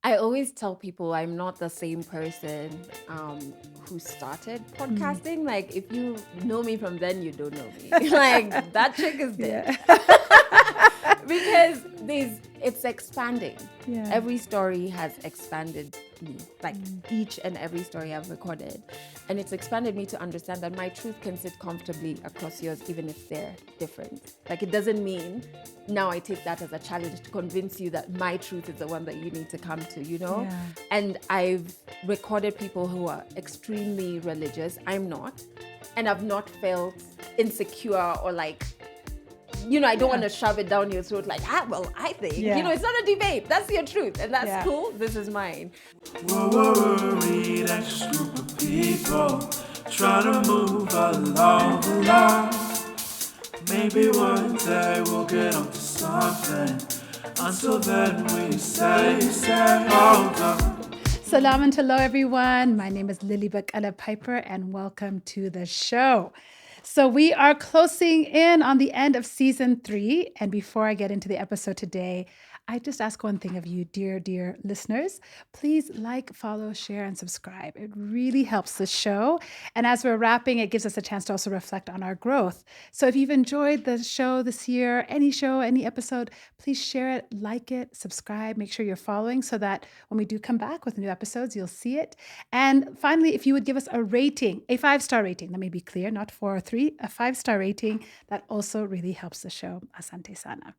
I always tell people I'm not the same person who started Mm. podcasting. Like, if you know me from then, you don't know me. Like, that chick is dead. Yeah. Because it's expanding. Yeah. Every story has expanded me. Like, Mm. each and every story I've recorded. And it's expanded me to understand that my truth can sit comfortably across yours, even if they're different. Like, it doesn't mean now I take that as a challenge to convince you that my truth is the one that you need to come to, you know? Yeah. And I've recorded people who are extremely religious. I'm not. And I've not felt insecure or like, I don't want to shove it down your throat like, I think. Yeah. It's not a debate. That's your truth. And that's Yeah. cool. This is mine. We're worried, anxious group of people trying to move along. Maybe one day we'll get onto something. Until then, we say, hold on. Salam and hello, everyone. My name is Lilly Piper, and welcome to the show. So we are closing in on the end of season 3. And before I get into the episode today, I just ask one thing of you, dear listeners. Please like, follow, share, and subscribe. It really helps the show. And as we're wrapping, it gives us a chance to also reflect on our growth. So if you've enjoyed the show this year, any episode, please share it, like it, subscribe, make sure you're following so that when we do come back with new episodes, you'll see it. And finally, if you would give us a rating, a 5-star rating, let me be clear, not 4 or 3, a 5-star rating, that also really helps the show. Asante sana.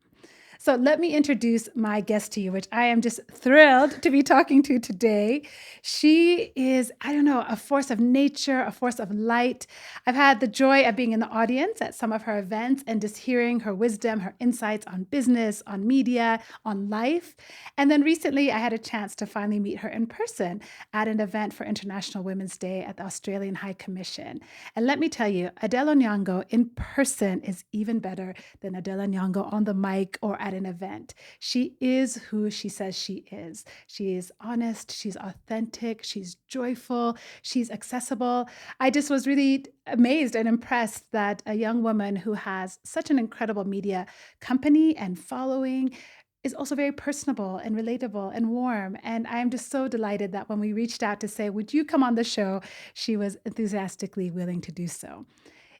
So let me introduce my guest to you, which I am just thrilled to be talking to today. She is, a force of nature, a force of light. I've had the joy of being in the audience at some of her events and just hearing her wisdom, her insights on business, on media, on life. And then recently I had a chance to finally meet her in person at an event for International Women's Day at the Australian High Commission. And let me tell you, Adelle Onyango in person is even better than Adelle Onyango on the mic or at an event. She is who she says she is. She is honest, she's authentic, she's joyful, she's accessible. I just was really amazed and impressed that a young woman who has such an incredible media company and following is also very personable and relatable and warm. And I'm just so delighted that when we reached out to say, would you come on the show, she was enthusiastically willing to do so.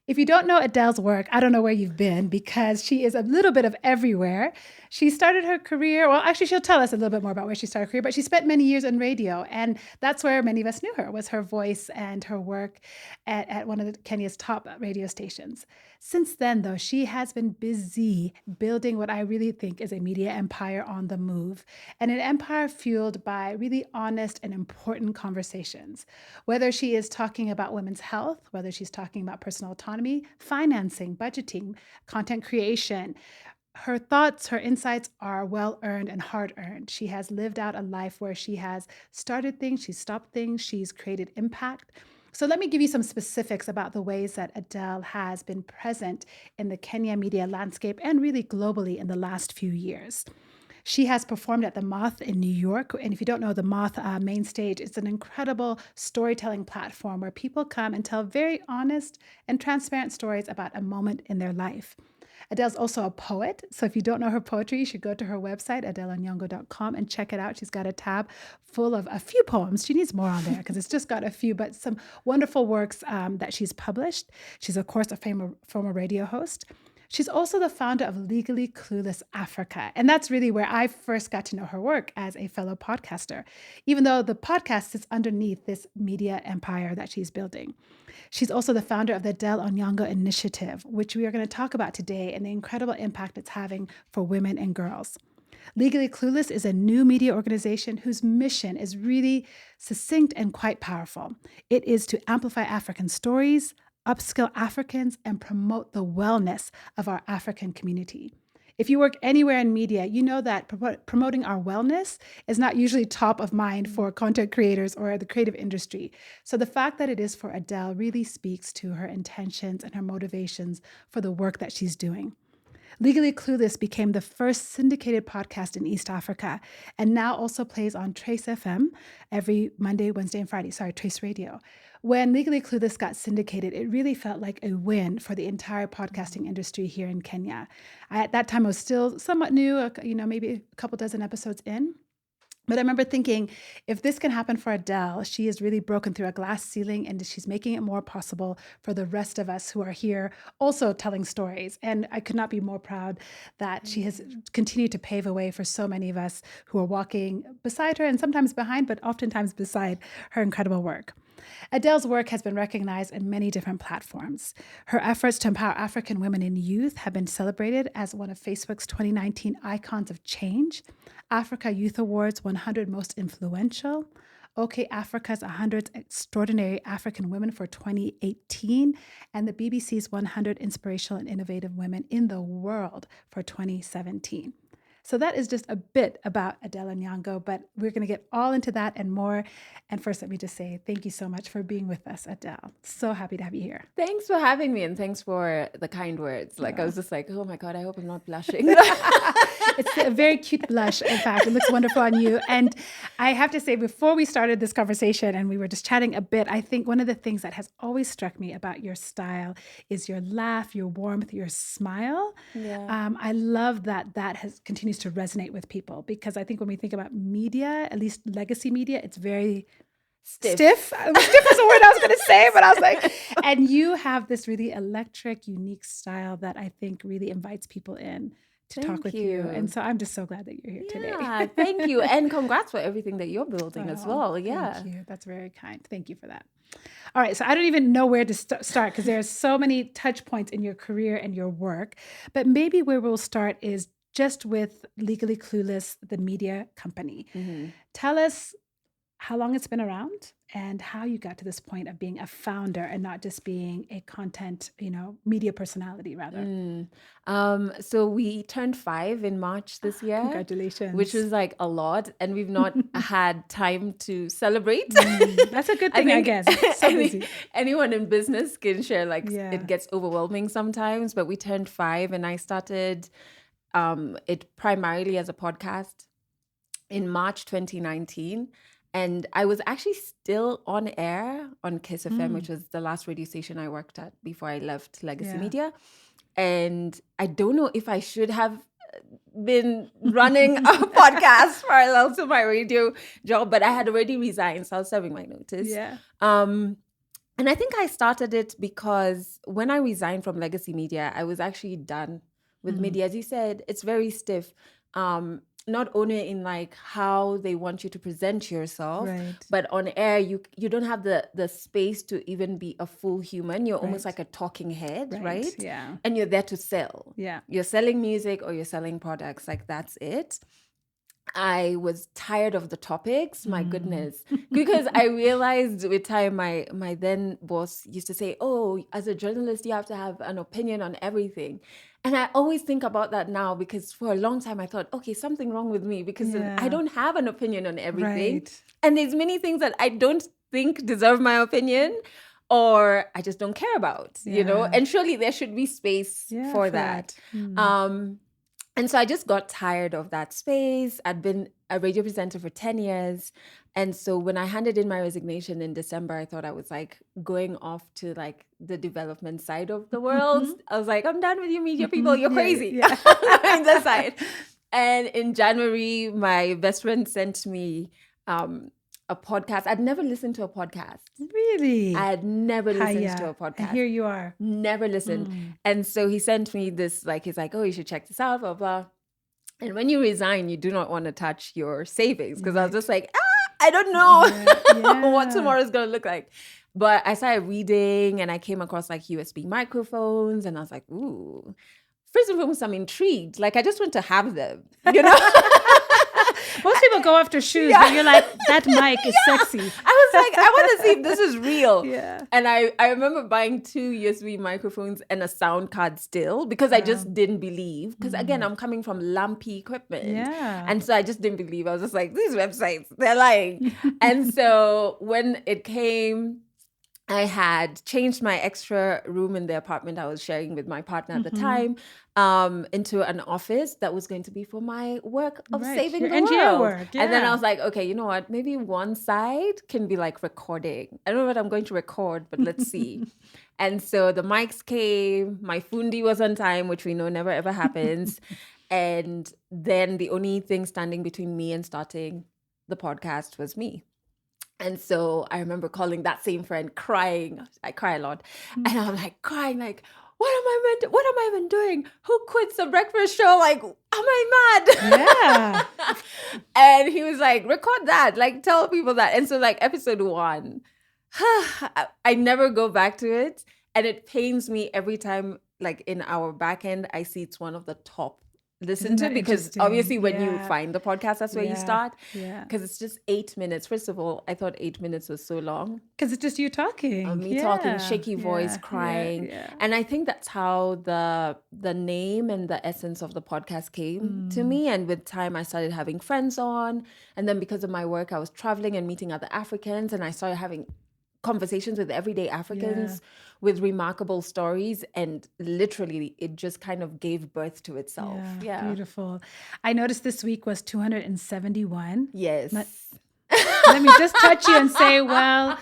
If you don't know Adelle's work, I don't know where you've been because she is a little bit of everywhere. She started her career, well, actually, she'll tell us a little bit more about where she started her career, but she spent many years in radio. And that's where many of us knew her, was her voice and her work at one of Kenya's top radio stations. Since then, though, she has been busy building what I really think is a media empire on the move, and an empire fueled by really honest and important conversations. Whether she is talking about women's health, whether she's talking about personal autonomy, financing, budgeting, content creation, her thoughts, her insights are well earned and hard earned. She has lived out a life where she has started things, she's stopped things, she's created impact. So let me give you some specifics about the ways that Adelle has been present in the Kenya media landscape and really globally in the last few years. She has performed at the Moth in New York. And if you don't know the Moth main stage, it's an incredible storytelling platform where people come and tell very honest and transparent stories about a moment in their life. Adelle's also a poet. So if you don't know her poetry, you should go to her website, adelleonyango.com, and check it out. She's got a tab full of a few poems. She needs more on there because it's just got a few, but some wonderful works that she's published. She's, of course, a former radio host. She's also the founder of Legally Clueless Africa. And that's really where I first got to know her work as a fellow podcaster, even though the podcast sits underneath this media empire that she's building. She's also the founder of the Adelle Onyango Initiative, which we are going to talk about today and the incredible impact it's having for women and girls. Legally Clueless is a new media organization whose mission is really succinct and quite powerful. It is to amplify African stories, upskill Africans, and promote the wellness of our African community. If you work anywhere in media, you know that promoting our wellness is not usually top of mind for content creators or the creative industry. So the fact that it is for Adelle really speaks to her intentions and her motivations for the work that she's doing. Legally Clueless became the first syndicated podcast in East Africa and now also plays on Trace FM every Monday, Wednesday, and Friday. Trace Radio. When Legally Clueless got syndicated, it really felt like a win for the entire podcasting industry here in Kenya. At that time, I was still somewhat new, maybe a couple dozen episodes in. But I remember thinking, if this can happen for Adelle, she has really broken through a glass ceiling and she's making it more possible for the rest of us who are here also telling stories. And I could not be more proud that she has continued to pave a way for so many of us who are walking beside her and sometimes behind, but oftentimes beside her incredible work. Adelle's work has been recognized in many different platforms. Her efforts to empower African women and youth have been celebrated as one of Facebook's 2019 Icons of Change, Africa Youth Awards 100 Most Influential, OK Africa's 100 Extraordinary African Women for 2018, and the BBC's 100 Inspirational and Innovative Women in the World for 2017. So that is just a bit about Adelle Onyango, but we're going to get all into that and more. And first, let me just say thank you so much for being with us, Adelle. So happy to have you here. Thanks for having me, and thanks for the kind words. Like, I was just like, oh my God, I hope I'm not blushing. It's a very cute blush. In fact, it looks wonderful on you. And I have to say, before we started this conversation and we were just chatting a bit, I think one of the things that has always struck me about your style is your laugh, your warmth, your smile. Yeah. I love that continues to resonate with people, because I think when we think about media, at least legacy media, it's very stiff. Stiff is a word I was going to say, but I was like, and you have this really electric, unique style that I think really invites people in to talk with you. And so I'm just so glad that you're here today. Yeah, thank you. And congrats for everything that you're building as well. Yeah. Thank you. That's very kind. Thank you for that. All right. So I don't even know where to start, because there are so many touch points in your career and your work. But maybe where we'll start is just with Legally Clueless, the media company. Mm-hmm. Tell us how long it's been around and how you got to this point of being a founder and not just being a content, media personality rather. So we turned 5 in March this year. Congratulations. Which was like a lot, and we've not had time to celebrate. That's a good thing, I guess. It's so busy. Anyone in business can share, it gets overwhelming sometimes, but we turned 5 and I started it primarily as a podcast in March 2019. And I was actually still on air on Kiss FM, which was the last radio station I worked at before I left Legacy Media. And I don't know if I should have been running a podcast parallel to my radio job, but I had already resigned, so I was serving my notice. Yeah. And I think I started it because when I resigned from Legacy Media, I was actually done with media. As you said, it's very stiff. Not only in how they want you to present yourself, but on air, you don't have the space to even be a full human. You're almost like a talking head, right? Yeah. And you're there to sell. Yeah. You're selling music or you're selling products, that's it. I was tired of the topics, my goodness, because I realized with time, my then boss used to say, oh, as a journalist, you have to have an opinion on everything. And I always think about that now, because for a long time I thought, okay, something wrong with me, because I don't have an opinion on everything. Right. And there's many things that I don't think deserve my opinion, or I just don't care about, and surely there should be space for that. And so I just got tired of that space. I'd been a radio presenter for 10 years. And so when I handed in my resignation in December, I thought I was going off to the development side of the world. I was like, I'm done with you media people. You're crazy. On the side. And in January, my best friend sent me a podcast. I'd never listened to a podcast. Really? I had never listened to a podcast. And here you are. Never listened. And so he sent me this, he's like, oh, you should check this out, blah, blah. And when you resign, you do not want to touch your savings, because I was just like, I don't know what tomorrow's going to look like. But I started reading and I came across USB microphones and I was like, ooh. First and foremost, I'm intrigued. I just want to have them, Most people go after shoes, but you're like, that mic is sexy. I was like, I want to see if this is real. Yeah. And I remember buying 2 USB microphones and a sound card still, because I just didn't believe. Because again, I'm coming from lumpy equipment. Yeah. And so I just didn't believe. I was just like, these websites, they're lying. And so when it came, I had changed my extra room in the apartment I was sharing with my partner at the time into an office that was going to be for my work of saving your the NGO world. work. Yeah. And then I was like, okay, you know what? Maybe one side can be recording. I don't know what I'm going to record, but let's see. And so the mics came, my fundi was on time, which we know never ever happens. And then the only thing standing between me and starting the podcast was me. And so I remember calling that same friend crying. I cry a lot. And I'm like crying, like, what am I even doing? Who quits a breakfast show? Like, am I mad? Yeah. And he was like, record that, like tell people that. And so like episode 1, I never go back to it. And it pains me every time, like in our back end, I see it's one of the top listened to, because obviously when you find the podcast, that's where you start. Yeah. Because it's just 8 minutes. First of all, I thought 8 minutes was so long. Because it's just you talking. Me talking, shaky voice, crying. And I think that's how the name and the essence of the podcast came to me. And with time, I started having friends on. And then because of my work, I was traveling and meeting other Africans. And I started having conversations with everyday Africans with remarkable stories, and literally it just kind of gave birth to itself. Yeah. Beautiful. I noticed this week was 271. Yes. Let me just touch you and say, well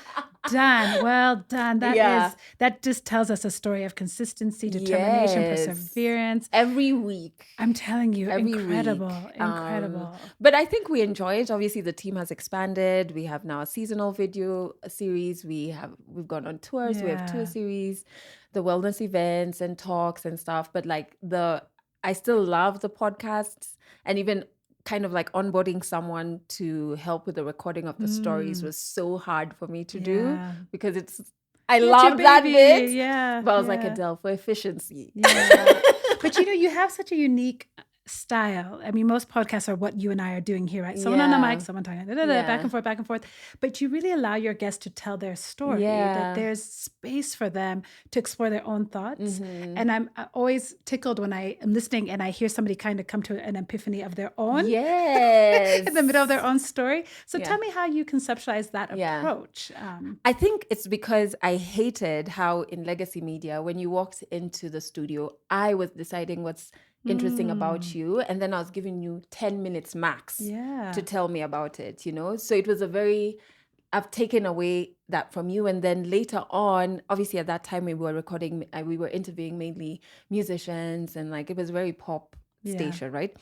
done. That just tells us a story of consistency, determination, perseverance. Every week. I'm telling you, incredible. But I think we enjoy it. Obviously, the team has expanded. We have now a seasonal video series. We've gone on tours. We have tour series, the wellness events and talks and stuff. But like I still love the podcasts, and even kind of like onboarding someone to help with the recording of the stories was so hard for me to do, because I love that bit. But I was like, Adelle, for efficiency. But you have such a unique style. I mean, most podcasts are what you and I are doing here, right? Someone on the mic, someone talking, back and forth. But you really allow your guests to tell their story, that there's space for them to explore their own thoughts. And I'm always tickled when I am listening and I hear somebody kind of come to an epiphany of their own in the middle of their own story. So tell me how you conceptualize that approach. I think it's because I hated how in legacy media, when you walked into the studio, I was deciding what's interesting about you, and then I was giving you 10 minutes max to tell me about it, so it was I've taken away that from you. And then later on, obviously at that time we were interviewing mainly musicians, and like it was very pop station, right?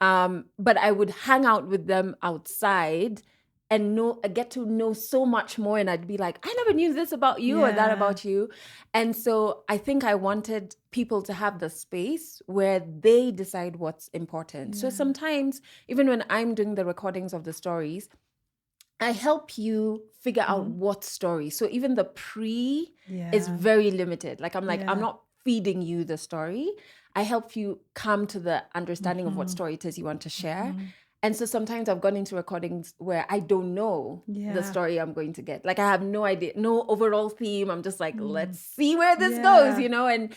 But I would hang out with them outside and get to know so much more. And I'd be like, I never knew this about you or that about you. And so I think I wanted people to have the space where they decide what's important. So sometimes, even when I'm doing the recordings of the stories, I help you figure out what story. So even the is very limited. Like I'm like, I'm not feeding you the story. I help you come to the understanding of what story it is you want to share. And so sometimes I've gone into recordings where I don't know the story I'm going to get. Like I have no idea, no overall theme. I'm just like, let's see where this goes, And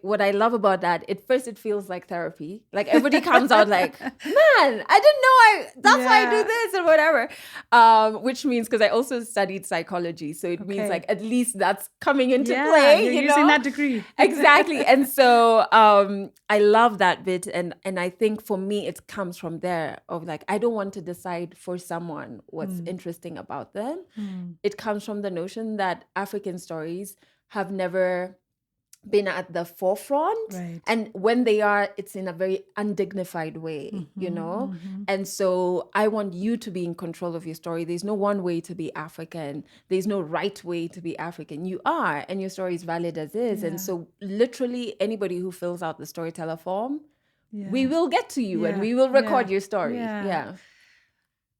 what I love about that, at first it feels like therapy. Like everybody comes out like, man, I didn't know that's why I do this or whatever. Which means, because I also studied psychology. So it means like at least that's coming into play. You're using that degree. Exactly. And so I love that bit. And I think for me, it comes from there of like, I don't want to decide for someone what's interesting about them. It comes from the notion that African stories have never been at the forefront, and when they are, it's in a very undignified way, and so I want you to be in control of your story. There's no one way to be African. There's no right way to be African. You are, and your story is valid as is. And so literally anybody who fills out the storyteller form, we will get to you and we will record your story.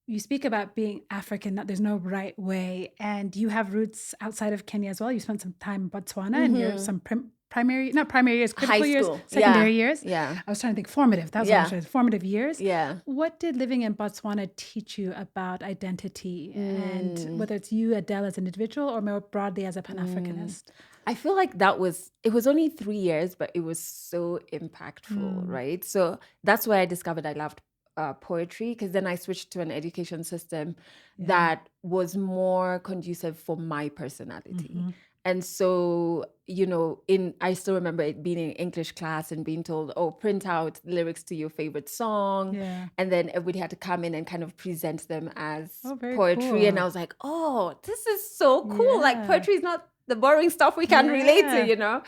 You speak about being African, that there's no right way, and you have roots outside of Kenya as well. You spent some time in Botswana, and you're some primary years, critical years, secondary years. I was trying to think formative. That was what I was trying to, formative years. What did living in Botswana teach you about identity, and whether it's you, Adelle, as an individual, or more broadly as a Pan-Africanist? I feel like it was only 3 years, but it was so impactful, right? So that's where I discovered I loved poetry, because then I switched to an education system that was more conducive for my personality. And so, I still remember it being in English class and being told, print out lyrics to your favorite song. And then everybody had to come in and kind of present them as poetry. Cool. And I was like, this is so cool. Like poetry is not the boring stuff we can relate to,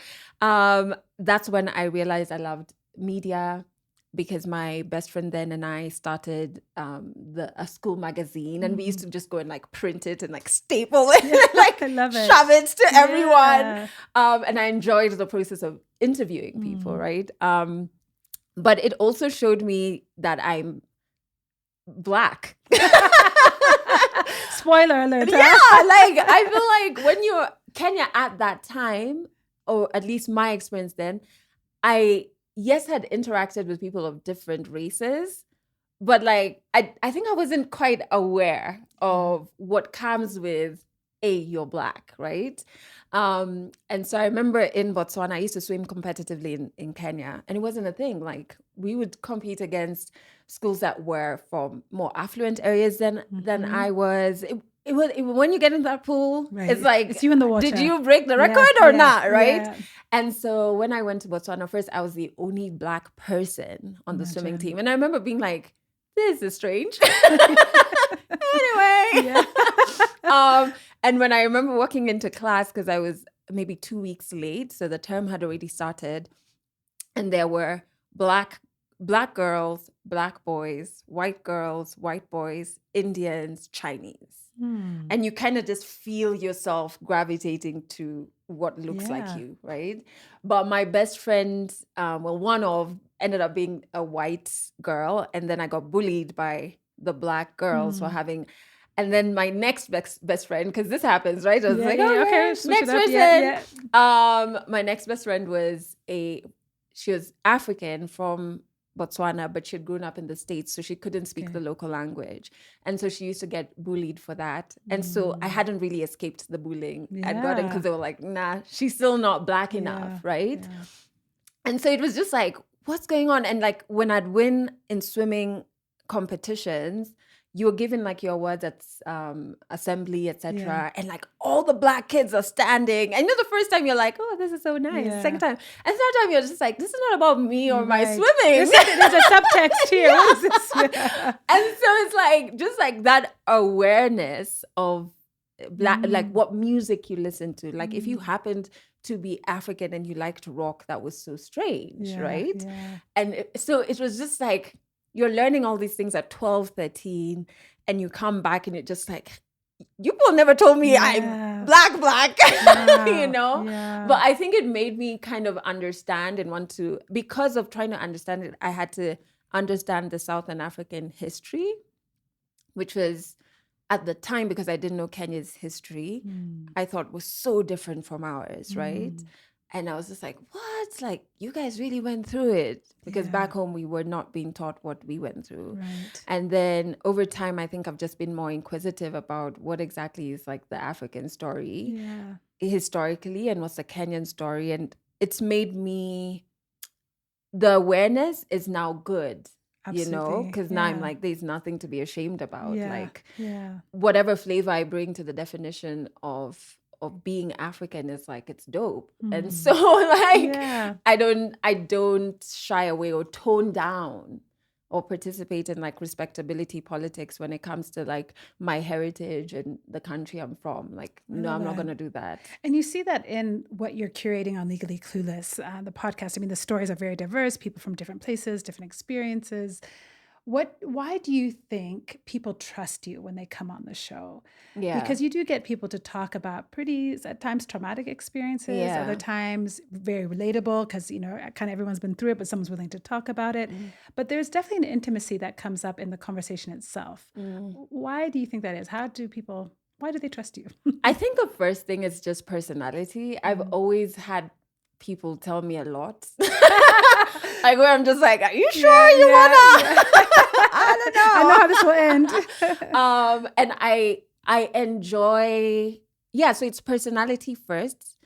That's when I realized I loved media, because my best friend then and I started a school magazine, and we used to just go and like print it and like staple it, and, like I love it. shove it to everyone. Yeah. And I enjoyed the process of interviewing people, right? But it also showed me that I'm Black. Spoiler alert. Yeah, like I feel like when you're Kenya at that time, or at least my experience then, I had interacted with people of different races, but like I think I wasn't quite aware of what comes with you're Black, right? And so I remember in Botswana, I used to swim competitively in Kenya, and it wasn't a thing. Like we would compete against schools that were from more affluent areas than I was. It was when you get in that pool, it's like, it's you in the water. Did you break the record or not, right? Yeah. And so when I went to Botswana first, I was the only Black person on the swimming team, and I remember being like, "This is strange." Anyway, and when I remember walking into class, because I was maybe 2 weeks late, so the term had already started, and there were black girls, Black boys, white girls, white boys, Indians, Chinese. And you kind of just feel yourself gravitating to what looks like you, right? But my best friend, ended up being a white girl, and then I got bullied by the Black girls for having. And then my next best friend, because this happens, right? I was like, okay, next person. My next best friend she was African from Botswana, but she had grown up in the States, so she couldn't speak the local language. And so she used to get bullied for that. And so I hadn't really escaped the bullying I'd gotten, because they were like, nah, she's still not Black enough, right? Yeah. And so it was just like, what's going on? And like when I'd win in swimming competitions, you were given like your words at assembly, etc. And like all the Black kids are standing. And the first time you're like, oh, this is so nice. Second time. And third time you're just like, this is not about me or my swimming. There's a subtext here. What is this? And so it's like, just like that awareness of Black, like what music you listen to. Like if you happened to be African and you liked rock, that was so strange, right? Yeah. And so it was just like, you're learning all these things at 12, 13, and you come back and it just like, you people never told me I'm black, Yeah. But I think it made me kind of understand and want to, because of trying to understand it, I had to understand the Southern African history, which was at the time, because I didn't know Kenya's history, I thought was so different from ours, right? And I was just like, what? Like, you guys really went through it. Because back home, we were not being taught what we went through. Right. And then over time, I think I've just been more inquisitive about what exactly is like the African story historically, and what's the Kenyan story. And it's made me, the awareness is now good. Absolutely. Because now I'm like, there's nothing to be ashamed about. Like, whatever flavor I bring to the definition of being African is like, it's dope. And so like I don't shy away or tone down or participate in like respectability politics when it comes to like my heritage and the country I'm from. Like, no, I'm not going to do that. And you see that in what you're curating on Legally Clueless, the podcast. I mean, the stories are very diverse, people from different places, different experiences. Why do you think people trust you when they come on the show? Yeah. Because you do get people to talk about pretty, at times, traumatic experiences, other times very relatable, because, kind of everyone's been through it, but someone's willing to talk about it. But there's definitely an intimacy that comes up in the conversation itself. Why do you think that is? Why do they trust you? I think the first thing is just personality. I've always had people tell me a lot. Like, where I'm just like, are you sure you wanna? I don't know. I know how this will end. And I enjoy, so it's personality first.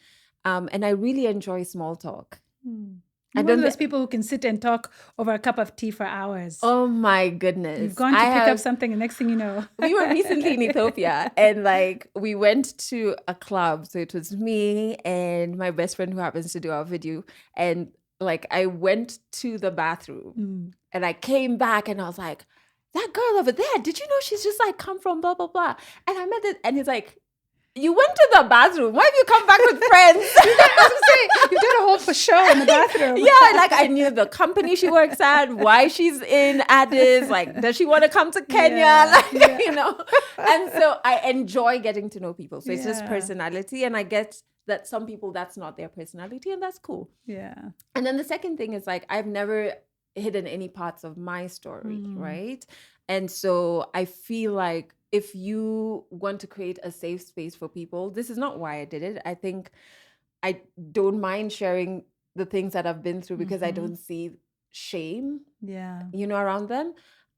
And I really enjoy small talk. You're one of those people who can sit and talk over a cup of tea for hours. Oh my goodness. You've gone to pick up something, and next thing you know. We were recently in Ethiopia, and like we went to a club. So it was me and my best friend who happens to do our video. And like I went to the bathroom and I came back and I was like, that girl over there, did you know she's just like come from blah, blah, blah. And I met it, and he's like, You went to the bathroom. Why have you come back with friends? I was gonna say, you did a whole show in the bathroom. Yeah, like I knew the company she works at, why she's in Addis, like does she want to come to Kenya? Yeah, Like, you know. And so I enjoy getting to know people. So it's just Yeah. personality. And I get that some people, that's not their personality, and that's cool. Yeah. And then the second thing is like I've never hidden any parts of my story, right? And so I feel like if you want to create a safe space for people, this is not why I did it. I think I don't mind sharing the things that I've been through because I don't see shame, Yeah. you know, around them.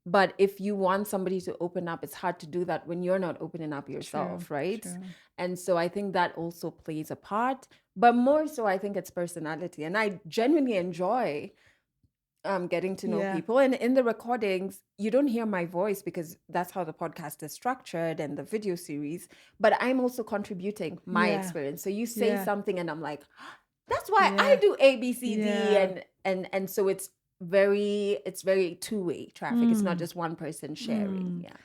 But if you want somebody to open up, it's hard to do that when you're not opening up yourself, right? True. And so I think that also plays a part. But more so, I think it's personality. And I genuinely enjoy getting to know Yeah. people. And in the recordings, you don't hear my voice because that's how the podcast is structured and the video series. But I'm also contributing my Yeah. experience. So you say Yeah. something and I'm like, that's why I Yeah. do A, B, C, D. Yeah. And so it's very two-way traffic. It's not just one person sharing. Yeah.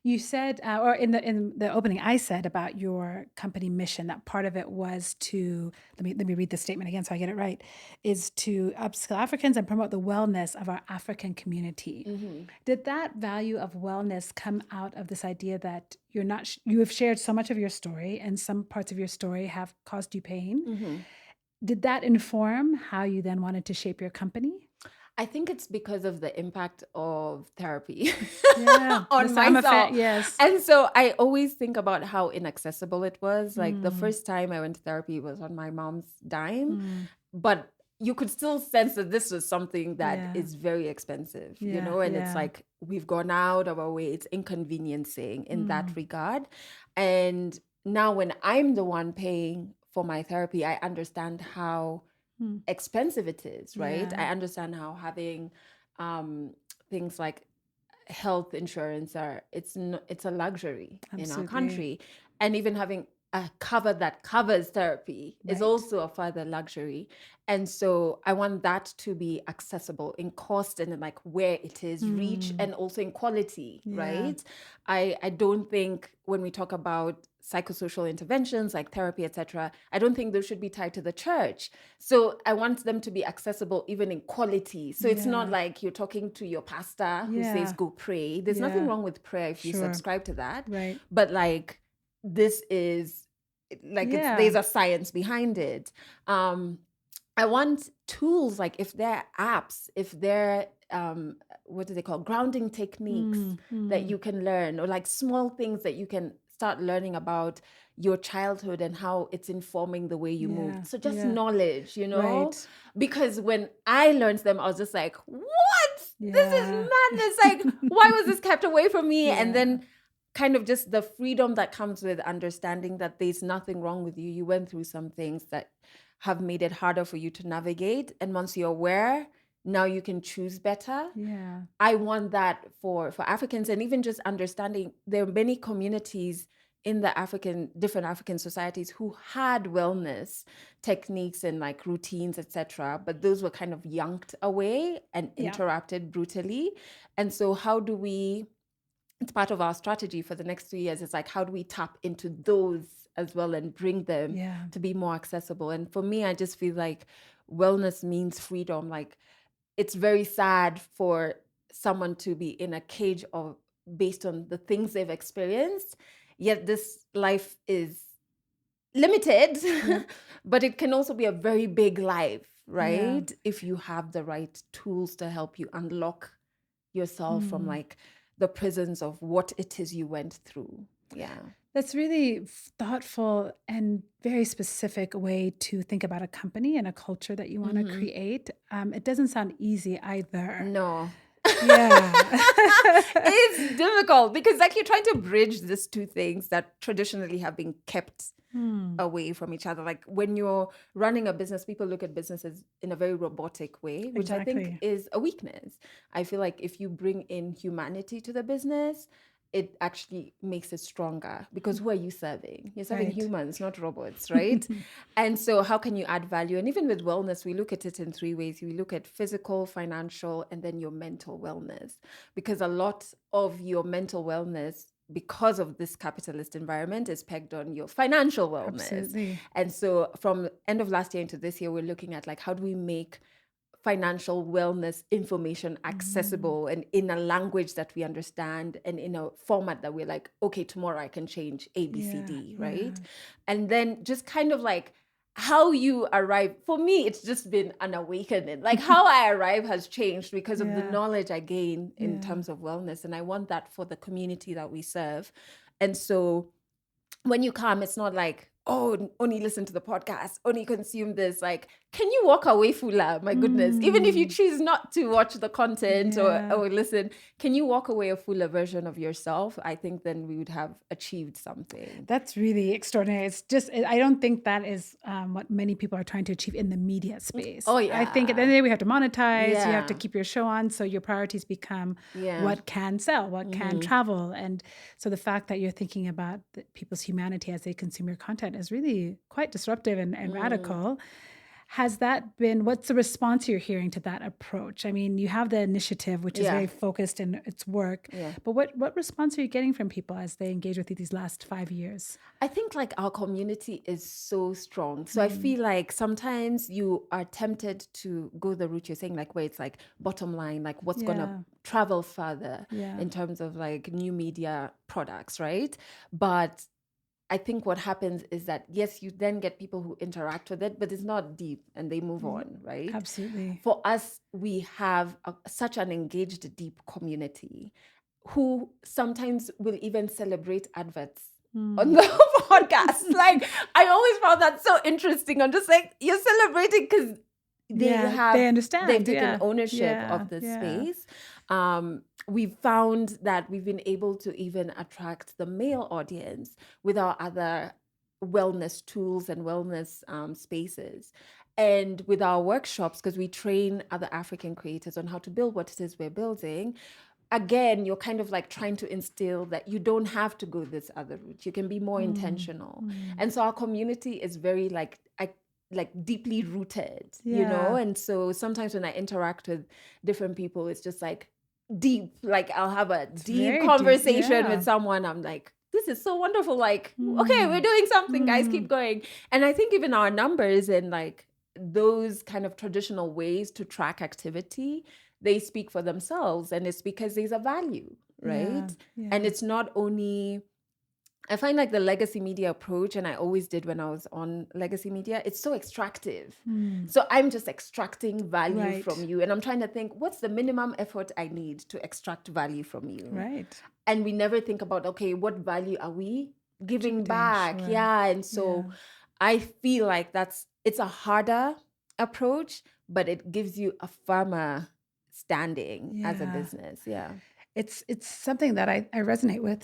You said, or in the opening, I said about your company mission that part of it was to let me read the statement again so I get it right, is to upskill Africans and promote the wellness of our African community. Did that value of wellness come out of this idea that you have shared so much of your story and some parts of your story have caused you pain? Did that inform how you then wanted to shape your company? I think it's because of the impact of therapy Yeah, on the sound myself. effect, yes. And so I always think about how inaccessible it was. Like the first time I went to therapy was on my mom's dime, but you could still sense that this was something that is very expensive, you know, and it's like we've gone out of our way. It's inconveniencing in that regard. And now when I'm the one paying for my therapy, I understand how expensive it is, right? Yeah. I understand how having things like health insurance it's a luxury in our Absolutely. country, and even having a cover that covers therapy is also a further luxury. And so I want that to be accessible in cost and in like where it is reach and also in quality, right? I don't think when we talk about psychosocial interventions like therapy, etc., I don't think those should be tied to the church. So I want them to be accessible even in quality. So it's not like you're talking to your pastor who says go pray. There's nothing wrong with prayer if you subscribe to that. Right. But like this is like there's a science behind it. I want tools like if they're apps, if they're what do they call grounding techniques that you can learn, or like small things that you can start learning about your childhood and how it's informing the way you move. So just knowledge, you know, because when I learned them, I was just like, what? This is madness. Like, why was this kept away from me? And then kind of just the freedom that comes with understanding that there's nothing wrong with you. You went through some things that have made it harder for you to navigate. And once you're aware, now you can choose better. Yeah. I want that for Africans, and even just understanding there are many communities in the different African societies who had wellness techniques and like routines, etc. But those were kind of yanked away and interrupted brutally. And so it's part of our strategy for the next 3 years. It's like, how do we tap into those as well and bring them to be more accessible? And for me, I just feel like wellness means freedom. Like it's very sad for someone to be in a cage based on the things they've experienced. Yet this life is limited, but it can also be a very big life, right? If you have the right tools to help you unlock yourself from like the prisons of what it is you went through. Yeah. That's really thoughtful and very specific way to think about a company and a culture that you want to create. It doesn't sound easy either. No. Yeah. It's difficult because like you're trying to bridge these two things that traditionally have been kept away from each other. Like when you're running a business, people look at businesses in a very robotic way, which I think is a weakness. I feel like if you bring in humanity to the business, it actually makes it stronger, because who are you serving? You're serving humans, not robots, right? And so how can you add value? And even with wellness, we look at it in 3 ways. We look at physical, financial, and then your mental wellness, because a lot of your mental wellness because of this capitalist environment, is pegged on your financial wellness. Absolutely. And so from end of last year into this year, we're looking at like, how do we make financial wellness information accessible and in a language that we understand and in a format that we're like, okay, tomorrow I can change A, B, C, D, right? And then just kind of like how you arrive. For me, it's just been an awakening. Like how I arrive has changed because of the knowledge I gain in terms of wellness. And I want that for the community that we serve. And so when you come, it's not like, oh, only listen to the podcast, only consume this. Like, can you walk away fuller? My goodness. Even if you choose not to watch the content or listen, can you walk away a fuller version of yourself? I think then we would have achieved something. That's really extraordinary. It's just, I don't think that is what many people are trying to achieve in the media space. Oh, yeah. I think at the end of the day, we have to monetize, you Yeah. have to keep your show on. So your priorities become what can sell, what can travel. And so the fact that you're thinking about people's humanity as they consume your content is really quite disruptive and radical. Has that been, what's the response you're hearing to that approach? I mean, you have the initiative, which is very focused in its work, but what response are you getting from people as they engage with you these last 5 years? I think like our community is so strong. So I feel like sometimes you are tempted to go the route you're saying, like where it's like bottom line, like what's going to travel further in terms of like new media products, right? But I think what happens is that, yes, you then get people who interact with it, but it's not deep and they move on, right? Absolutely. For us, we have such an engaged, deep community who sometimes will even celebrate adverts on the podcast. Like, I always found that so interesting. I'm just like, you're celebrating because they understand. They've taken ownership of the space. We've found that we've been able to even attract the male audience with our other wellness tools and wellness spaces. And with our workshops, because we train other African creators on how to build what it is we're building, again, you're kind of like trying to instill that you don't have to go this other route. You can be more intentional. And so our community is very like deeply rooted, you know? And so sometimes when I interact with different people, it's just like deep, like I'll have a deep conversation with someone. I'm like, this is so wonderful. Like, okay, we're doing something, guys, keep going. And I think even our numbers and like those kind of traditional ways to track activity, they speak for themselves. And it's because there's a value, right? And it's not only, I find like the legacy media approach, and I always did when I was on legacy media, it's so extractive. So I'm just extracting value from you. And I'm trying to think, what's the minimum effort I need to extract value from you? Right. And we never think about, okay, what value are we giving back? And so I feel like it's a harder approach, but it gives you a firmer standing as a business. It's something that I resonate with,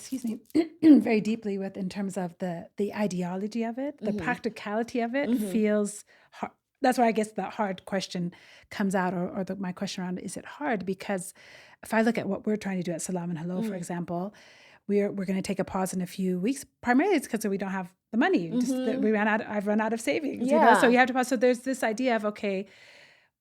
very deeply with in terms of the ideology of it, the practicality of it feels hard. That's why I guess the hard question comes out, or my question around, is it hard? Because if I look at what we're trying to do at Selam and Hello, for example, we're going to take a pause in a few weeks. Primarily it's because we don't have the money. I've run out of savings, you know? So you have to pause. So there's this idea of, okay,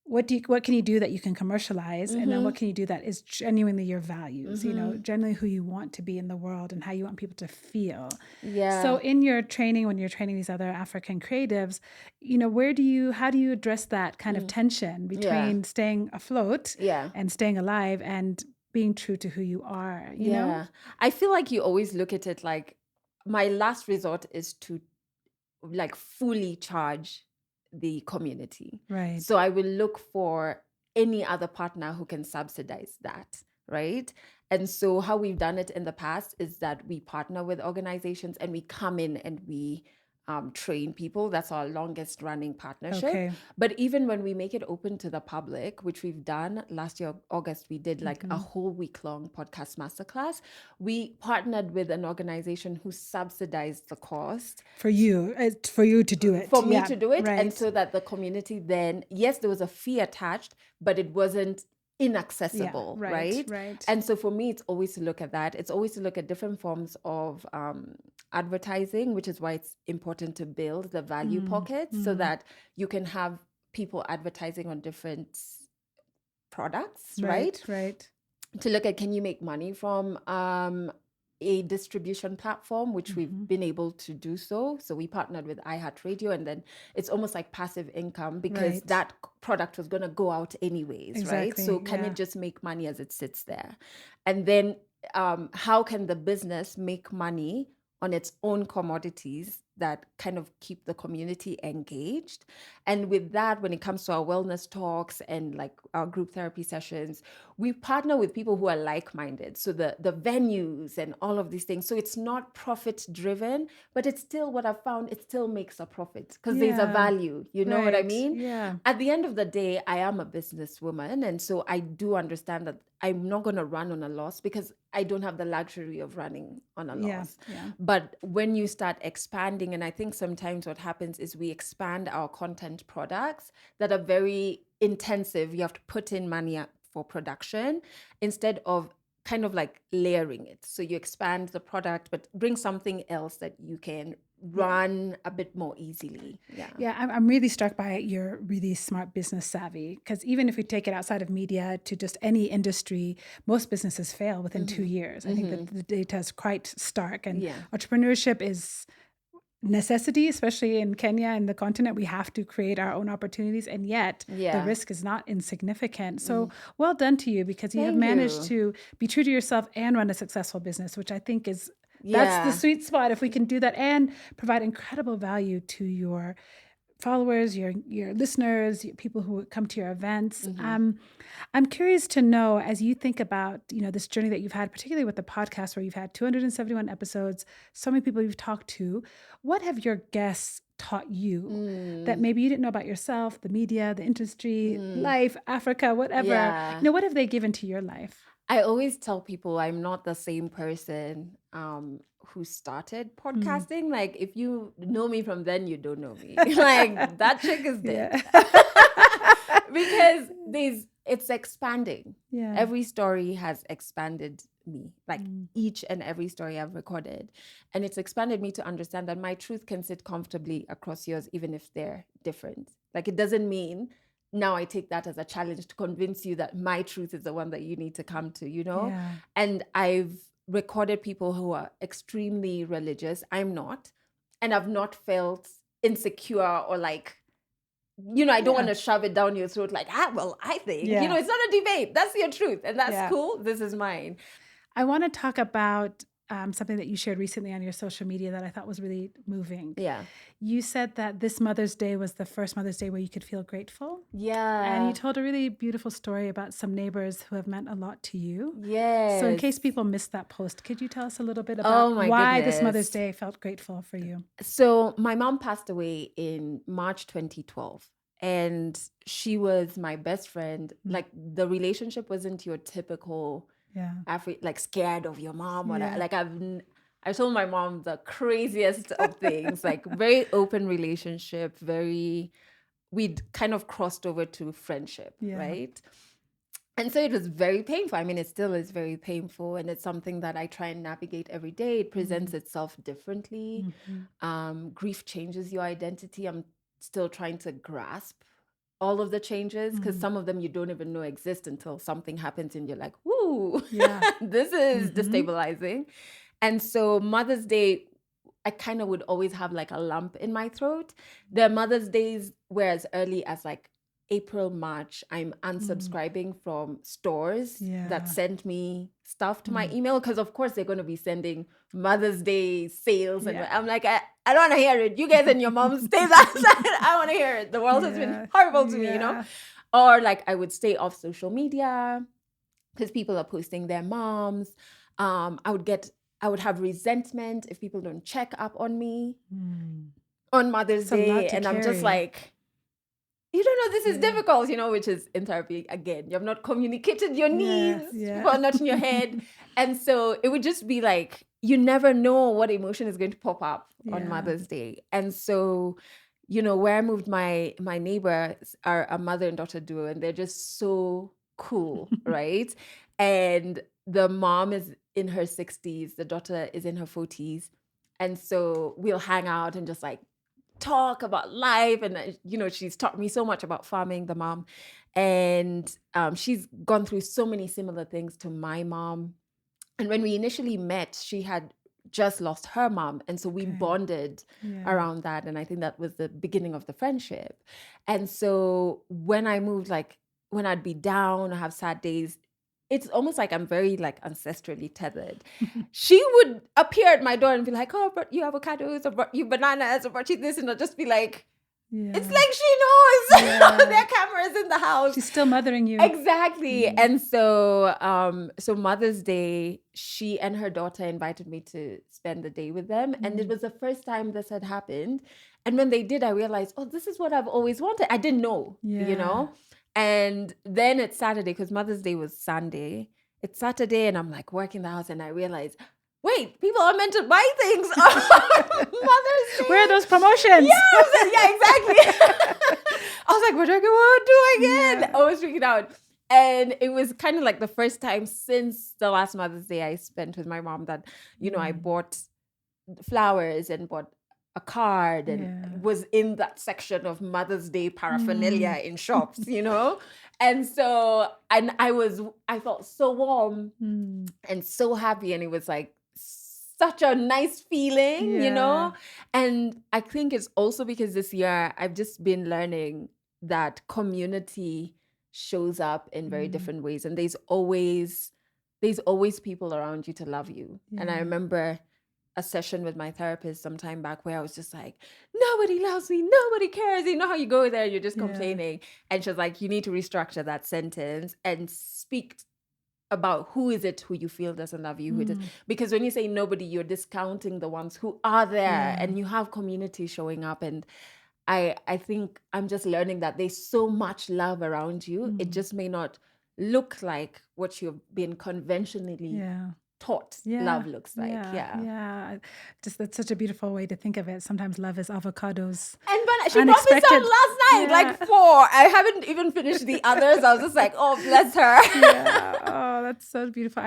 what can you do that you can commercialize? And then what can you do that is genuinely your values, you know, generally who you want to be in the world and how you want people to feel. So in your training, when you're training these other African creatives, you know, how do you address that kind of tension between staying afloat and staying alive and being true to who you are, you know? I feel like you always look at it like my last resort is to like fully charge the community. Right. So I will look for any other partner who can subsidize that, right? And so how we've done it in the past is that we partner with organizations and we come in and we train people. That's our longest running partnership. Okay. But even when we make it open to the public, which we've done last year, August, we did like a whole week-long podcast masterclass. We partnered with an organization who subsidized the cost. For you to do it. For me to do it. Right. And so that the community then, yes, there was a fee attached, but it wasn't inaccessible, right? And so for me, it's always to look at that. It's always to look at different forms of advertising, which is why it's important to build the value pockets so that you can have people advertising on different products, right? Right. To look at, can you make money from a distribution platform, which we've been able to do so. So we partnered with iHeartRadio, and then it's almost like passive income because Right. that product was going to go out anyways, right? So Exactly, can yeah. it just make money as it sits there? And then how can the business make money on its own commodities that kind of keep the community engaged? And with that, when it comes to our wellness talks and like our group therapy sessions, we partner with people who are like-minded. So the venues and all of these things. So it's not profit driven, but it's still, what I've found, it still makes a profit because there's a Yeah. value. You know what I Right. mean? Yeah. At the end of the day, I am a businesswoman. And so I do understand that I'm not going to run on a loss because I don't have the luxury of running on a Yeah. loss. Yeah. But when you start expanding, and I think sometimes what happens is we expand our content products that are very intensive. You have to put in money for production instead of kind of like layering it. So you expand the product, but bring something else that you can run a bit more easily. Yeah. Yeah, I'm really struck by your really smart business savvy, because even if we take it outside of media to just any industry, most businesses fail within 2 years. I think that the data is quite stark, and Yeah. entrepreneurship is necessity, especially in Kenya and the continent. We have to create our own opportunities, and yet the Yeah. risk is not insignificant. So well done to you, because you have Thank managed you. to be true to yourself and run a successful business, which I think is that's the Yeah. sweet spot. If we can do that and provide incredible value to your followers, your listeners, people who come to your events. I'm curious to know, as you think about this journey that you've had, particularly with the podcast, where you've had 271 episodes, so many people you've talked to. What have your guests taught you that maybe you didn't know about yourself, the media, the industry, life, Africa, whatever? Yeah. What have they given to your life? I always tell people I'm not the same person who started podcasting. Like, if you know me from then, you don't know me. Like, that chick is dead. Because it's expanding. Yeah. Every story has expanded me, like each and every story I've recorded. And it's expanded me to understand that my truth can sit comfortably across yours, even if they're different. Like, it doesn't mean now I take that as a challenge to convince you that my truth is the one that you need to come to, Yeah. And I've recorded people who are extremely religious. I'm not. And I've not felt insecure or like, I don't want to shove it down your throat like, well, I think, Yeah. it's not a debate. That's your truth. And that's Yeah. cool. This is mine. I want to talk about something that you shared recently on your social media that I thought was really moving. Yeah. You said that this Mother's Day was the first Mother's Day where you could feel grateful. Yeah. And you told a really beautiful story about some neighbors who have meant a lot to you. Yes. So in case people missed that post, could you tell us a little bit about why this Mother's Day felt grateful for you? So my mom passed away in March 2012. And she was my best friend. Like, the relationship wasn't your typical like scared of your mom. Or like, I told my mom the craziest of things, like very open relationship, we'd kind of crossed over to friendship, right? And so it was very painful. I mean, it still is very painful. And it's something that I try and navigate every day. It presents itself differently. Grief changes your identity. I'm still trying to grasp all of the changes, because some of them you don't even know exist until something happens and you're like, woo, this is destabilizing. And so Mother's Day, I kind of would always have like a lump in my throat. The Mother's Days were as early as like April, March. I'm unsubscribing from stores that sent me stuff to my email, because of course they're going to be sending Mother's Day sales. And I'm like, I don't want to hear it. You guys and your mom stay outside. I want to hear it. The world has been horrible to me, Or like, I would stay off social media because people are posting their moms. I would have resentment if people don't check up on me on Mother's Day. And I'm just like, you don't know, this is difficult, which is in therapy. Again, you have not communicated your needs. People are not in your head. And so it would just be like, you never know what emotion is going to pop up on Mother's Day. And so, where I moved, my neighbors are a mother and daughter duo, and they're just so cool, right? And the mom is in her 60s, the daughter is in her 40s. And so we'll hang out and just like talk about life. And, she's taught me so much about farming, the mom. And she's gone through so many similar things to my mom. And when we initially met, she had just lost her mom. And so we bonded around that. And I think that was the beginning of the friendship. And so when I moved, like when I'd be down or have sad days, it's almost like I'm very like ancestrally tethered. She would appear at my door and be like, oh, I brought you avocados, I brought you bananas, I brought you this. And I'll just be like, it's like she knows there are cameras in the house. She's still mothering you. Exactly. And so so Mother's Day, she and her daughter invited me to spend the day with them. And it was the first time this had happened. And when they did, I realized, oh, this is what I've always wanted. I didn't know, you know? And then it's Saturday, because Mother's Day was Sunday. It's Saturday and I'm like working the house and I realize, wait, people are meant to buy things on Mother's Day. Where are those promotions? Yeah, exactly. I was like, what do I do again? Yeah. I was freaking out. And it was kind of like the first time since the last Mother's Day I spent with my mom that, you know, I bought flowers and bought a card and was in that section of Mother's Day paraphernalia in shops, you know? And so, and I felt so warm and so happy. And it was like such a nice feeling, you know? And I think it's also because this year I've just been learning that community shows up in very different ways. And there's always people around you to love you. And I remember a session with my therapist some time back where I was just like, nobody loves me, nobody cares. You know how you go there, you're just complaining. And she was like, you need to restructure that sentence and speak about who is it who you feel doesn't love you. Because when you say nobody, you're discounting the ones who are there and you have community showing up. And I think I'm just learning that there's so much love around you. It just may not look like what you've been conventionally taught love looks like. Just that's such a beautiful way to think of it. Sometimes love is avocados. And but she brought me some last night, like 4. I haven't even finished the others. I was just like, oh, bless her. Oh, that's so beautiful.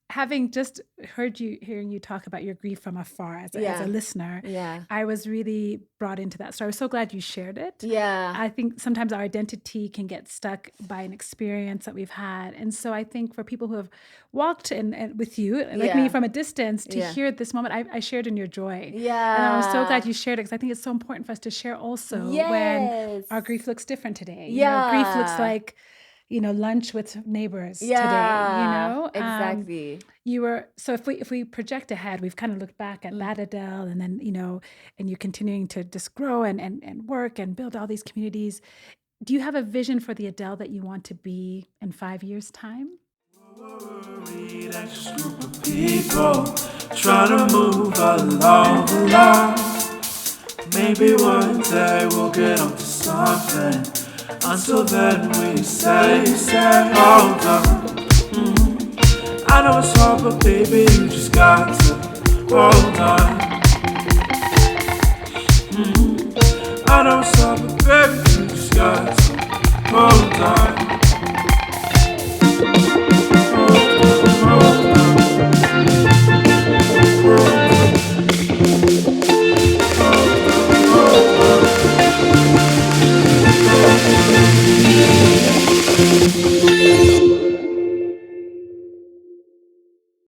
Having just hearing you talk about your grief from afar as a listener, I was really brought into that story. I was so glad you shared it. I think sometimes our identity can get stuck by an experience that we've had. And so I think for people who have walked and with you, like me from a distance, to hear this moment, I shared in your joy. And I was so glad you shared it, because I think it's so important for us to share also when our grief looks different today. You know, grief looks like, you know, lunch with neighbors today, you know? Exactly. So if we project ahead, we've kind of looked back at that Adelle, and then, you know, and you're continuing to just grow and work and build all these communities. Do you have a vision for the Adelle that you want to be in 5 years' time? That group of people trying to move along. Maybe one day we'll get onto something. Until then we say, hold on. I know it's hard, but baby, you just got to hold on. I know it's hard, but baby, you just got to hold on.